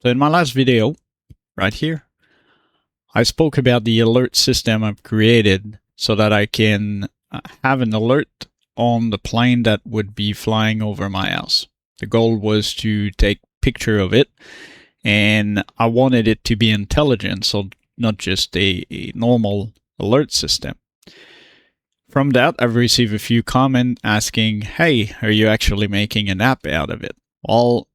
So in my last video, right here, I spoke about the alert system I've created so that I can have an alert on the plane that would be flying over my house. The goal was to take picture of it, and I wanted it to be intelligent, so not just a normal alert system. From that, I've received a few comments asking, hey, are you actually making an app out of it? Well,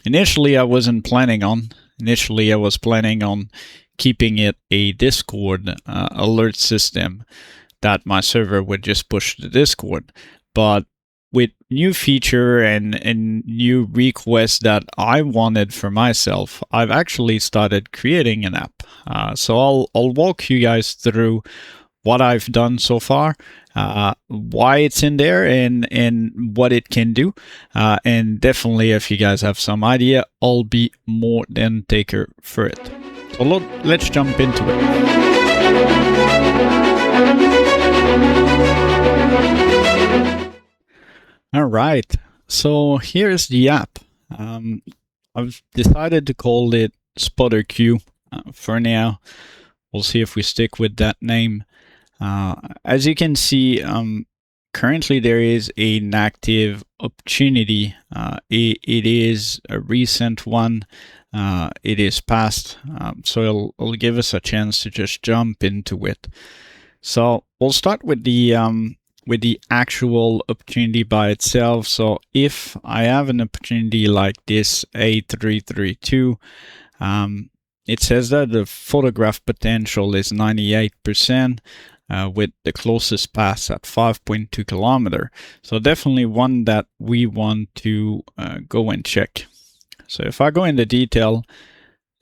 initially I wasn't planning on. Initially I was planning on keeping it a Discord alert system that my server would just push to Discord. But with new feature and new requests that I wanted for myself, I've actually started creating an app. So I'll walk you guys through what I've done so far, why it's in there, and what it can do. And definitely, if you guys have some idea, I'll be more than taker for it. So let's jump into it. All right, so here's the app. I've decided to call it SpotterCue for now. We'll see if we stick with that name. As you can see, currently there is an active opportunity. It is a recent one. It is past, so it'll give us a chance to just jump into it. So we'll start with the actual opportunity by itself. So if I have an opportunity like this A332, it says that the photograph potential is 98%. With the closest pass at 5.2 kilometer. So definitely one that we want to go and check. So if I go into detail,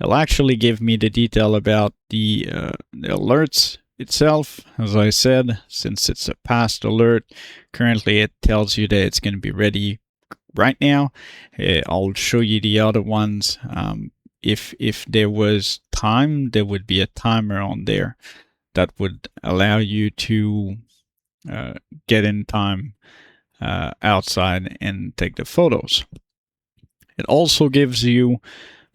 it'll actually give me the detail about the alerts itself. As I said, since it's a past alert, currently it tells you that it's going to be ready right now. I'll show you the other ones. If there was time, there would be a timer on there that would allow you to get in time outside and take the photos. It also gives you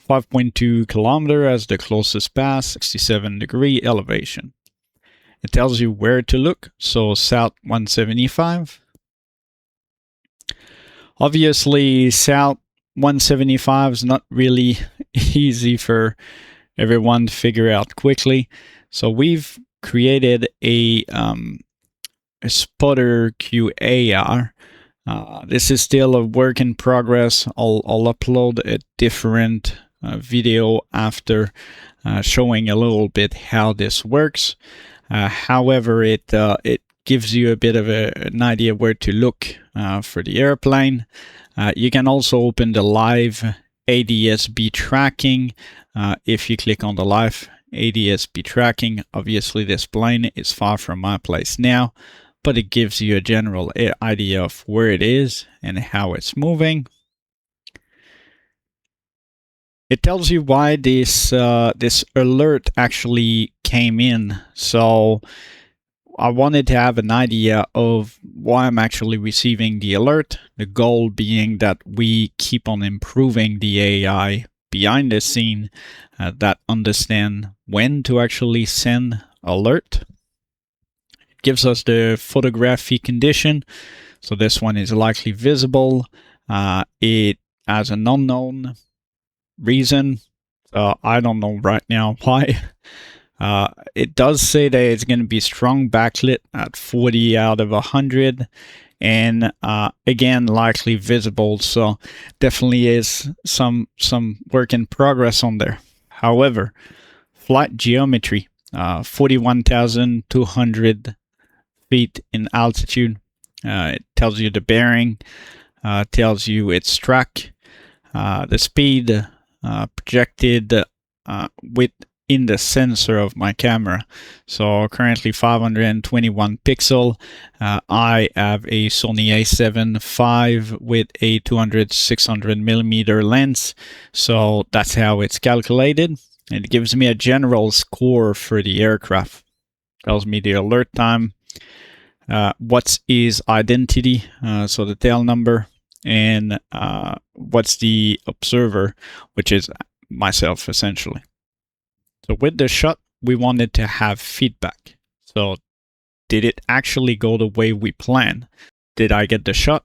5.2 kilometer as the closest pass, 67 degree elevation. It tells you where to look, so south 175. Obviously, south 175 is not really easy for everyone to figure out quickly, so we've created a SpotterCue AR. This is still a work in progress. I'll upload a different video after showing a little bit how this works. However, it gives you a bit of an idea where to look for the airplane. You can also open the live ADS-B tracking. If you click on the live ADS-B tracking, obviously this plane is far from my place now, but it gives you a general idea of where it is and how it's moving. It tells you why this alert actually came in. So I wanted to have an idea of why I'm actually receiving the alert. The goal being that we keep on improving the AI behind the scene that understand when to actually send alert. It gives us the photography condition. So this one is likely visible. It has an unknown reason. I don't know right now why. It does say that it's going to be strong backlit at 40 out of 100. And again, likely visible, so definitely is some work in progress on there. However, flight geometry, 41,200 feet in altitude. It tells you the bearing, tells you its track, the speed, projected within the sensor of my camera. So currently 521 pixel. I have a Sony a7 IV with a 600 millimeter lens. So that's how it's calculated. It gives me a general score for the aircraft. Tells me the alert time, what's his identity, so the tail number, and what's the observer, which is myself essentially. So with the shot, we wanted to have feedback. So did it actually go the way we planned? Did I get the shot?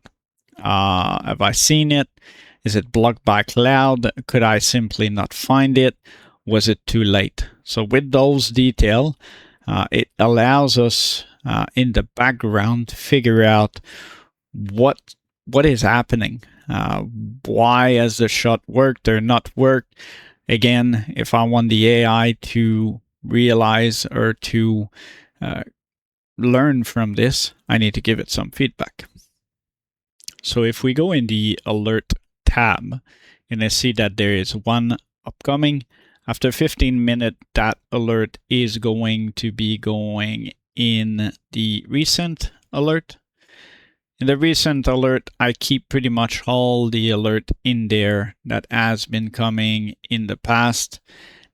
Have I seen it? Is it blocked by cloud? Could I simply not find it? Was it too late? So with those details, it allows us in the background to figure out what is happening. Why has the shot worked or not worked? Again, if I want the AI to realize or to learn from this, I need to give it some feedback. So if we go in the alert tab, and I see that there is one upcoming, after 15 minutes, that alert is going to be going in the recent alert. In the recent alert, I keep pretty much all the alert in there that has been coming in the past.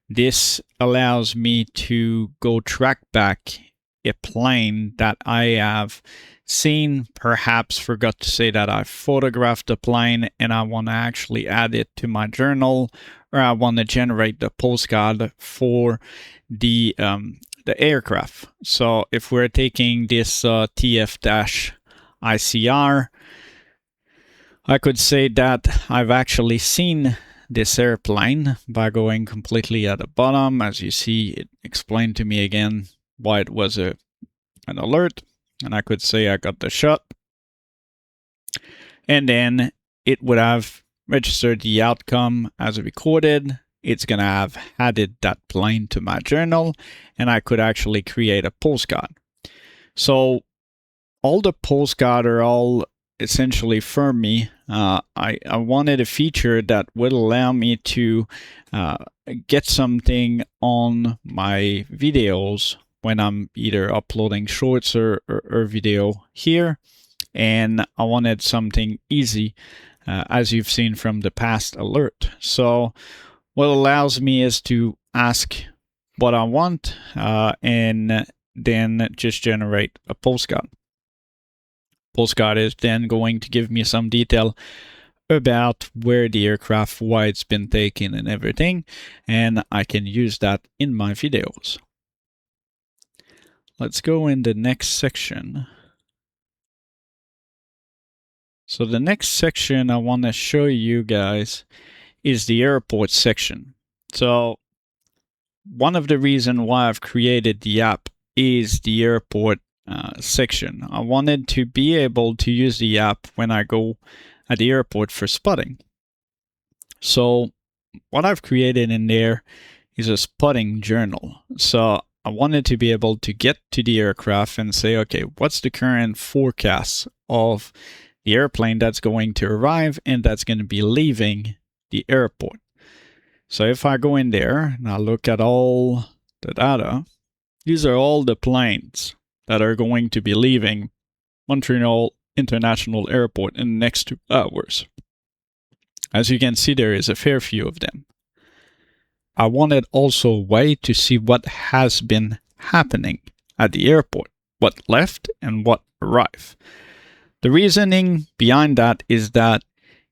This allows me to go track back a plane that I have seen, perhaps forgot to say that I photographed the plane and I want to actually add it to my journal, or I want to generate the postcard for the aircraft. So if we're taking this TF-ICR, I could say that I've actually seen this airplane by going completely at the bottom. As you see, it explained to me again why it was an alert, and I could say I got the shot, and then it would have registered the outcome as recorded. It's gonna have added that plane to my journal, and I could actually create a postcard. So all the postcards are all essentially for me. I wanted a feature that would allow me to get something on my videos when I'm either uploading shorts or video here, and I wanted something easy, as you've seen from the past alert. So what allows me is to ask what I want and then just generate a postcard. Postcard is then going to give me some detail about where the aircraft, why it's been taken and everything, and I can use that in my videos. Let's go in the next section. So the next section I want to show you guys is the airport section. So one of the reasons why I've created the app is the airport section. I wanted to be able to use the app when I go at the airport for spotting. So what I've created in there is a spotting journal. So I wanted to be able to get to the aircraft and say, okay, what's the current forecast of the airplane that's going to arrive and that's going to be leaving the airport. So if I go in there and I look at all the data, these are all the planes that are going to be leaving Montreal International Airport in the next 2 hours. As you can see, there is a fair few of them. I wanted also a way to see what has been happening at the airport, what left and what arrived. The reasoning behind that is that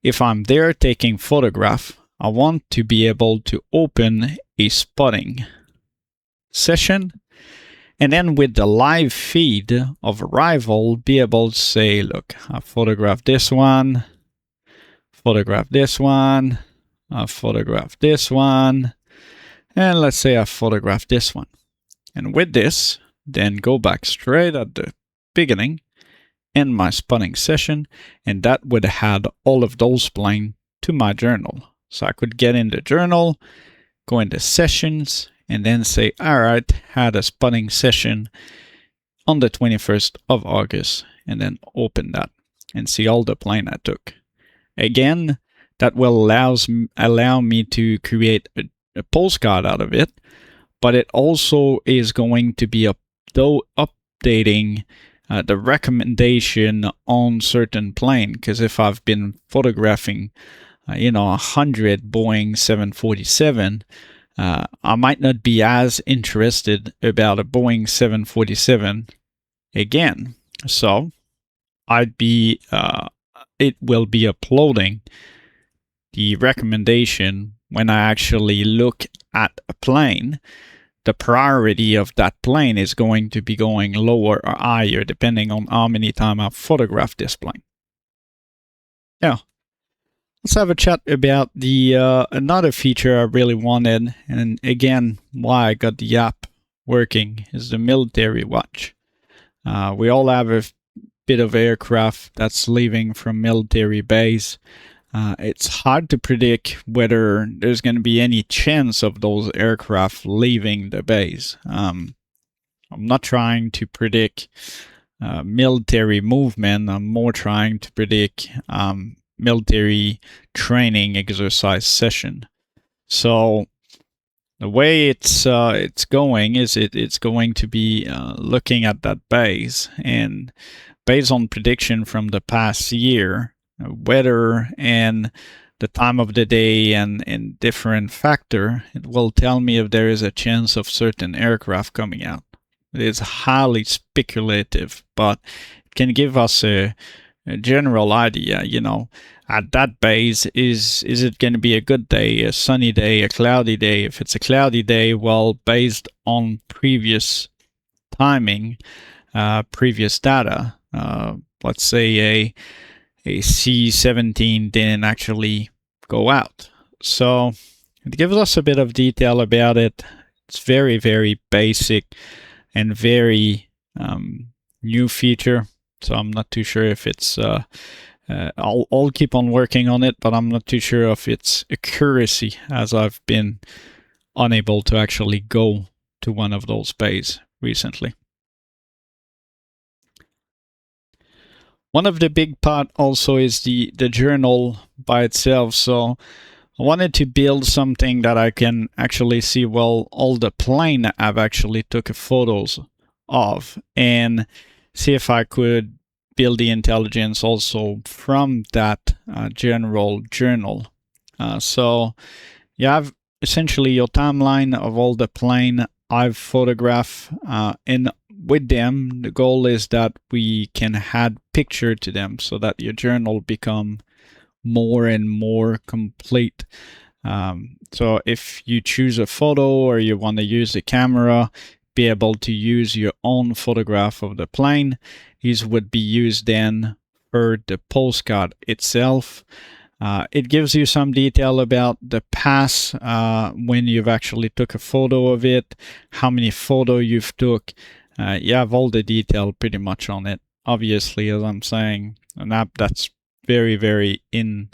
if I'm there taking photograph, I want to be able to open a spotting session, and then with the live feed of arrival, be able to say, look, I photographed this one, photographed this one, I photographed this one, and let's say I photographed this one. And with this, then go back straight at the beginning, end my spotting session, and that would add all of those planes to my journal. So I could get in the journal, go into sessions, and then say, all right, had a spotting session on the 21st of August, and then open that and see all the plane I took. Again, that will allow me to create a postcard out of it, but it also is going to be updating the recommendation on certain plane, because if I've been photographing 100 Boeing 747, I might not be as interested about a Boeing 747 again. So it will be uploading the recommendation when I actually look at a plane, the priority of that plane is going to be going lower or higher depending on how many times I've photographed this plane. Yeah. Let's have a chat about the another feature I really wanted, and again, why I got the app working, is the military watch. We all have a bit of aircraft that's leaving from military base. It's hard to predict whether there's going to be any chance of those aircraft leaving the base. I'm not trying to predict military movement. I'm more trying to predict military training exercise session. So the way it's going is it's going to be looking at that base, and based on prediction from the past year, weather and the time of the day and different factor, it will tell me if there is a chance of certain aircraft coming out. It is highly speculative, but it can give us a general idea, at that base, is it going to be a good day, a sunny day, a cloudy day? If it's a cloudy day, well, based on previous timing, previous data, let's say a C-17 didn't actually go out. So it gives us a bit of detail about it. It's very, very basic and very new feature. So I'm not too sure if it's I'll keep on working on it, but I'm not too sure of its accuracy, as I've been unable to actually go to one of those bays recently. One of the big part also is the journal by itself. So I wanted to build something that I can actually see, well, all the plane I've actually took photos of, and see if I could build the intelligence also from that general journal. So you have essentially your timeline of all the plane I've photographed, and with them, the goal is that we can add picture to them so that your journal become more and more complete. So if you choose a photo or you want to use the camera, be able to use your own photograph of the plane. These would be used then for the postcard itself. It gives you some detail about the past, when you've actually took a photo of it, how many photo you've took. You have all the detail pretty much on it. Obviously, as I'm saying, an app that's very, very in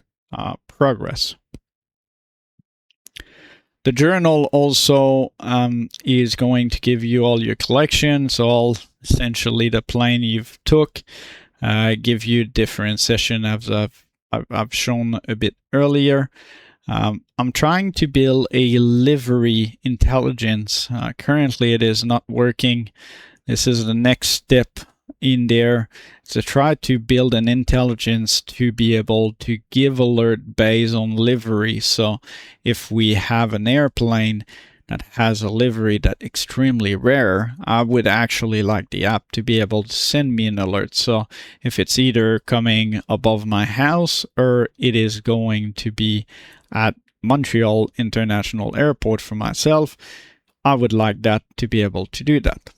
progress. The journal also is going to give you all your collections, all essentially the plane you've took, give you different session as I've shown a bit earlier. I'm trying to build a livery intelligence. Currently, it is not working. This is the next step in there, to try to build an intelligence to be able to give alert based on livery. So if we have an airplane that has a livery that's extremely rare, I would actually like the app to be able to send me an alert. So if it's either coming above my house or it is going to be at Montreal International Airport for myself, I would like that to be able to do that.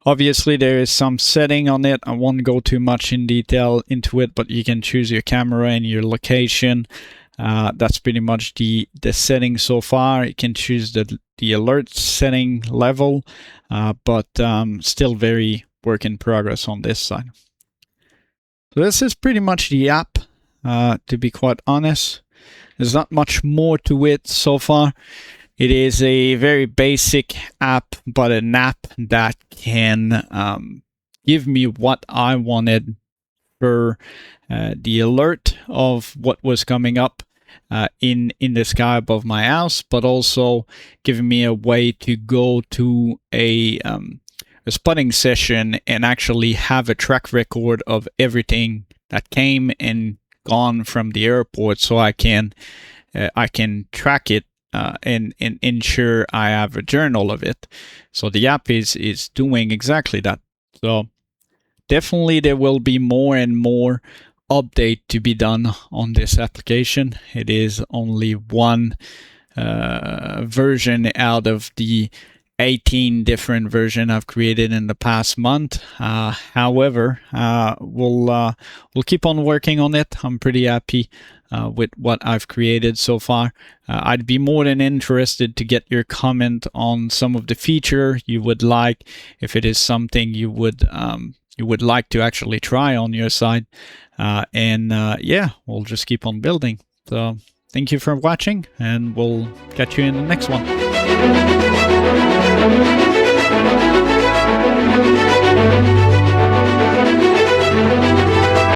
Obviously, there is some setting on it. I won't go too much in detail into it, but you can choose your camera and your location. That's pretty much the setting so far. You can choose the alert setting level, but still very work in progress on this side. So this is pretty much the app, to be quite honest. There's not much more to it so far. It is a very basic app, but an app that can give me what I wanted for the alert of what was coming up in the sky above my house, but also giving me a way to go to a spotting session and actually have a track record of everything that came and gone from the airport, so I can track it. And ensure I have a journal of it. So the app is doing exactly that. So definitely there will be more and more update to be done on this application. It is only one version out of the 18 different versions I've created in the past month. However, we'll keep on working on it. I'm pretty happy with what I've created so far. I'd be more than interested to get your comment on some of the feature you would like, if it is something you would like to actually try on your side. Yeah, we'll just keep on building. So thank you for watching, and we'll catch you in the next one.